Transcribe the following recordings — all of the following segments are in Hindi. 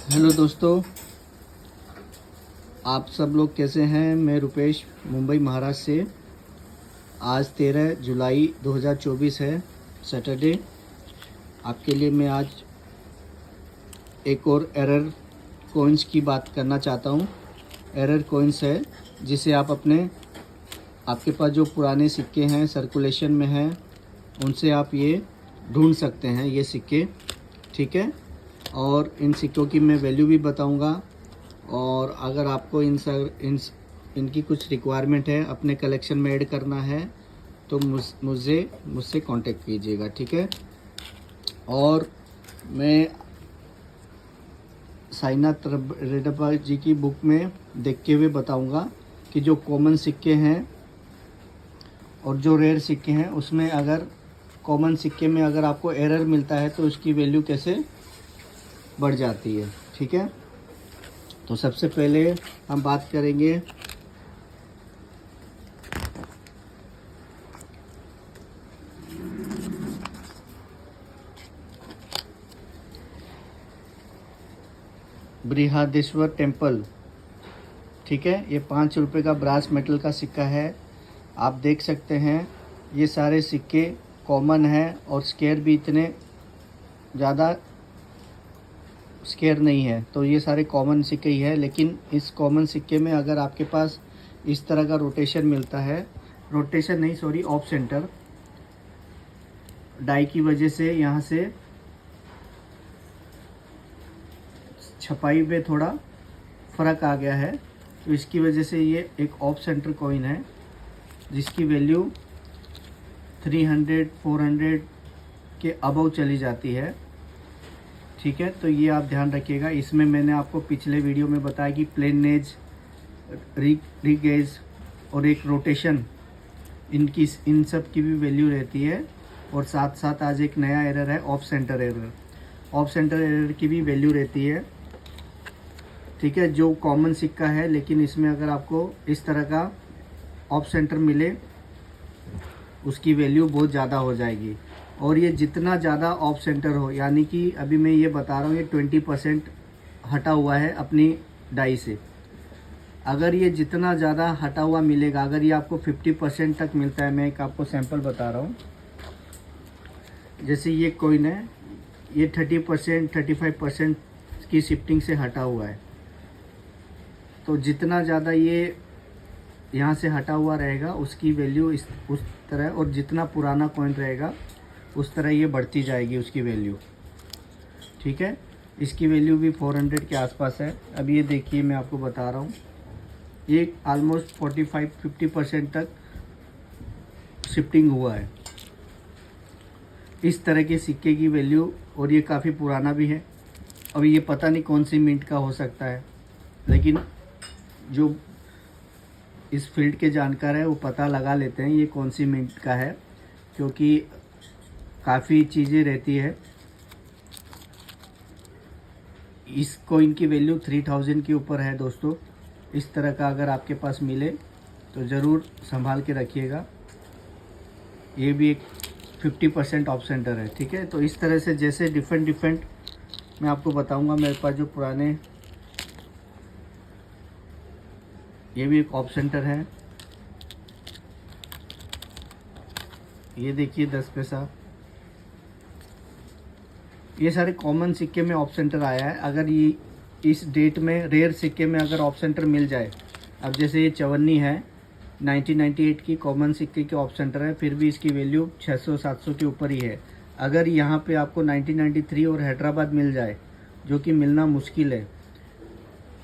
हेलो दोस्तों, आप सब लोग कैसे हैं। मैं रुपेश मुंबई महाराष्ट्र से। आज 13 जुलाई 2024 है, सैटरडे। आपके लिए मैं आज एक और एरर कॉइन्स की बात करना चाहता हूं। एरर कॉइन्स है जिसे आप आपके पास जो पुराने सिक्के हैं सर्कुलेशन में हैं उनसे आप ये ढूंढ सकते हैं, ये सिक्के। ठीक है, और इन सिक्कों की मैं वैल्यू भी बताऊंगा। और अगर आपको इनकी कुछ रिक्वायरमेंट है, अपने कलेक्शन में ऐड करना है, तो मुझसे कांटेक्ट कीजिएगा। ठीक है, और मैं साईनाथ रेड्डप्पा जी की बुक में देख के हुए बताऊंगा कि जो कॉमन सिक्के हैं और जो रेयर सिक्के हैं उसमें अगर कॉमन सिक्के में अगर आपको एरर मिलता है तो उसकी वैल्यू कैसे बढ़ जाती है। ठीक है, तो सबसे पहले हम बात करेंगे बृहदेश्वर टेम्पल। ठीक है, ये 5 रुपये का ब्रास मेटल का सिक्का है। आप देख सकते हैं ये सारे सिक्के कॉमन हैं और स्केयर भी इतने ज़्यादा स्केयर नहीं है, तो ये सारे कॉमन सिक्के ही है। लेकिन इस कॉमन सिक्के में अगर आपके पास इस तरह का रोटेशन मिलता है, रोटेशन नहीं सॉरी ऑफ सेंटर, डाई की वजह से यहाँ से छपाई में थोड़ा फ़र्क आ गया है, तो इसकी वजह से ये एक ऑफ सेंटर कॉइन है जिसकी वैल्यू 300 400 के अबव चली जाती है। ठीक है, तो ये आप ध्यान रखिएगा। इसमें मैंने आपको पिछले वीडियो में बताया कि प्लेन एज, रिग एज और एक रोटेशन, इन सब की भी वैल्यू रहती है। और साथ साथ आज एक नया एरर है, of centre error. Of centre error की भी वैल्यू रहती है। ठीक है, जो कॉमन सिक्का है, लेकिन इसमें अगर आपको इस तरह का ऑफ सेंटर मिले उसकी वैल्यू बहुत ज़्यादा हो जाएगी। और ये जितना ज़्यादा ऑफ सेंटर हो, यानी कि अभी मैं ये बता रहा हूँ, ये 20% हटा हुआ है अपनी डाई से। अगर ये जितना ज़्यादा हटा हुआ मिलेगा, अगर ये आपको 50% तक मिलता है, मैं एक आपको सैंपल बता रहा हूँ। जैसे ये कॉइन है, ये 30% 35% की शिफ्टिंग से हटा हुआ है। तो जितना ज़्यादा ये यहाँ से हटा हुआ रहेगा उसकी वैल्यू उस तरह, और जितना पुराना कॉइन रहेगा उस तरह ये बढ़ती जाएगी उसकी वैल्यू। ठीक है, इसकी वैल्यू भी 400 के आसपास है। अब ये देखिए, मैं आपको बता रहा हूँ, ये ऑलमोस्ट 45-50% तक शिफ्टिंग हुआ है इस तरह के सिक्के की वैल्यू। और ये काफ़ी पुराना भी है। अब ये पता नहीं कौन सी मिंट का हो सकता है, लेकिन जो इस फील्ड के जानकार है वो पता लगा लेते हैं ये कौन सी मिंट का है, क्योंकि काफ़ी चीज़ें रहती है। इस कॉइन की वैल्यू 3000 के ऊपर है दोस्तों। इस तरह का अगर आपके पास मिले तो ज़रूर संभाल के रखिएगा। ये भी एक 50% ऑफ सेंटर है। ठीक है, तो इस तरह से जैसे डिफरेंट मैं आपको बताऊंगा। मेरे पास जो पुराने, ये भी एक ऑफ सेंटर है। ये देखिए 10 पैसा, ये सारे कॉमन सिक्के में ऑफ सेंटर आया है। अगर ये इस डेट में रेयर सिक्के में अगर ऑफ सेंटर मिल जाए, अब जैसे ये 54 है 1998 की कॉमन सिक्के के ऑफ सेंटर है, फिर भी इसकी वैल्यू 600-700 के ऊपर ही है। अगर यहाँ पे आपको 1993 और हैदराबाद मिल जाए, जो कि मिलना मुश्किल है,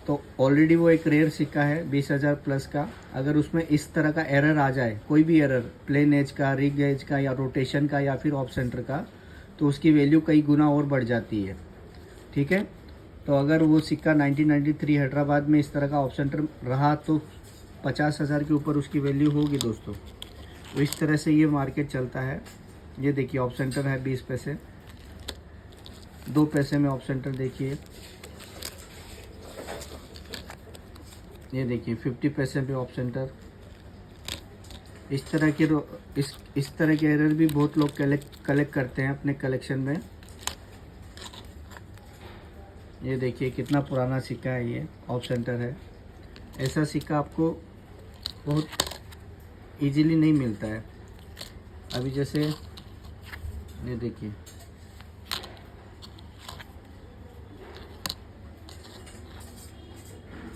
तो ऑलरेडी वो एक रेयर सिक्का है 20,000 प्लस का। अगर उसमें इस तरह का एरर आ जाए, कोई भी एरर, प्लेन एज का, रिग एज का, या रोटेशन का, या फिर ऑफ सेंटर का, तो उसकी वैल्यू कई गुना और बढ़ जाती है। ठीक है, तो अगर वो सिक्का 1993 हैदराबाद में इस तरह का ऑफ सेंटर रहा तो 50,000 के ऊपर उसकी वैल्यू होगी दोस्तों। तो इस तरह से ये मार्केट चलता है। ये देखिए ऑफ सेंटर है 20 पैसे, 2 पैसे में ऑफ सेंटर देखिए, ये देखिए 50 पैसे पे ऑफ सेंटर। इस तरह के इस तरह के एरर भी बहुत लोग कलेक्ट करते हैं अपने कलेक्शन में। ये देखिए कितना पुराना सिक्का है, ये ऑफ सेंटर है। ऐसा सिक्का आपको बहुत इजीली नहीं मिलता है। अभी जैसे ये देखिए,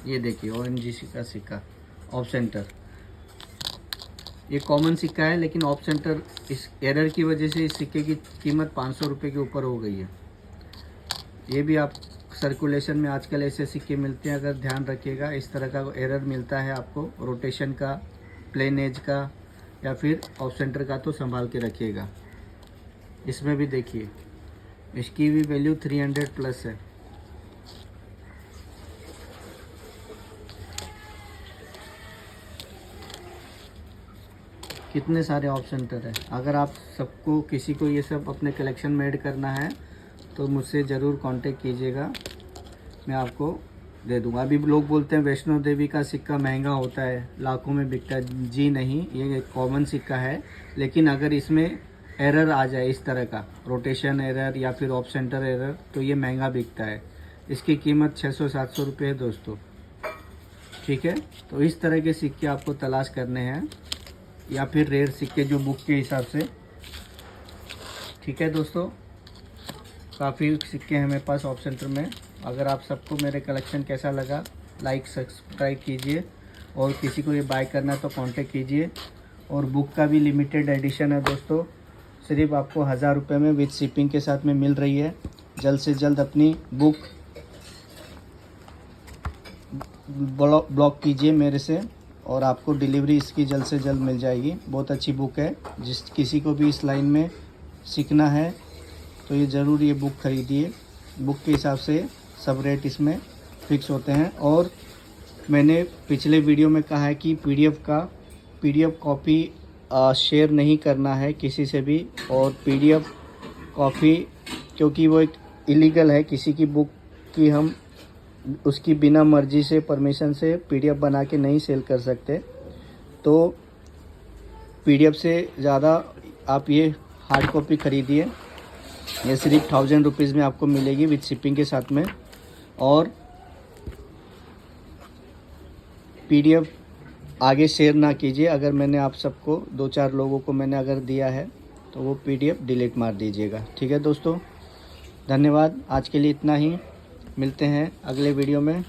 ये देखिए ONGC का सिक्का ऑफ सेंटर। ये कॉमन सिक्का है, लेकिन ऑफ सेंटर इस एरर की वजह से इस सिक्के की कीमत 500 रुपये के ऊपर हो गई है। ये भी आप सर्कुलेशन में आजकल ऐसे सिक्के मिलते हैं, अगर ध्यान रखिएगा। इस तरह का एरर मिलता है आपको रोटेशन का, प्लेन एज का या फिर ऑफ सेंटर का, तो संभाल के रखिएगा। इसमें भी देखिए, इसकी भी वैल्यू 300 प्लस है। कितने सारे ऑफ सेंटर है। अगर आप सबको किसी को ये सब अपने कलेक्शन में ऐड करना है तो मुझसे ज़रूर कांटेक्ट कीजिएगा, मैं आपको दे दूंगा। अभी लोग बोलते हैं वैष्णो देवी का सिक्का महंगा होता है, लाखों में बिकता है। जी नहीं, ये एक कॉमन सिक्का है, लेकिन अगर इसमें एरर आ जाए इस तरह का, रोटेशन एरर या फिर ऑफ सेंटर एरर, तो ये महंगा बिकता है। इसकी कीमत 600-700 रुपये है दोस्तों, ठीक है। तो इस तरह के सिक्के आपको तलाश करने हैं, या फिर रेयर सिक्के जो बुक के हिसाब से, ठीक है दोस्तों। काफ़ी सिक्के हैं मेरे पास ऑफ सेंटर में। अगर आप सबको मेरे कलेक्शन कैसा लगा, लाइक सब्सक्राइब कीजिए, और किसी को ये बाय करना है तो कांटेक्ट कीजिए। और बुक का भी लिमिटेड एडिशन है दोस्तों, सिर्फ आपको 1000 रुपये में विद शिपिंग के साथ में मिल रही है। जल्द से जल्द अपनी बुक ब्लॉक कीजिए मेरे से, और आपको डिलीवरी इसकी जल्द से जल्द मिल जाएगी। बहुत अच्छी बुक है, जिस किसी को भी इस लाइन में सीखना है तो ये ज़रूर ये बुक ख़रीदिए। बुक के हिसाब से सब रेट इसमें फिक्स होते हैं। और मैंने पिछले वीडियो में कहा है कि पीडीएफ कॉपी शेयर नहीं करना है किसी से भी, और पीडीएफ कॉपी क्योंकि वो एक इलीगल है, किसी की बुक की हम उसकी बिना मर्जी से, परमिशन से पीडीएफ बना के नहीं सेल कर सकते। तो पीडीएफ से ज़्यादा आप ये हार्ड कॉपी ख़रीदिए। ये सिर्फ 1000 रुपीज़ में आपको मिलेगी विद शिपिंग के साथ में। और पीडीएफ आगे शेयर ना कीजिए। अगर मैंने आप सबको 2-4 लोगों को मैंने अगर दिया है तो वो पीडीएफ डिलीट मार दीजिएगा, ठीक है दोस्तों। धन्यवाद, आज के लिए इतना ही। मिलते हैं अगले वीडियो में,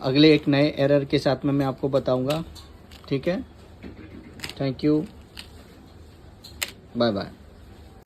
अगले एक नए एरर के साथ में मैं आपको बताऊंगा, ठीक है। Thank you, bye bye.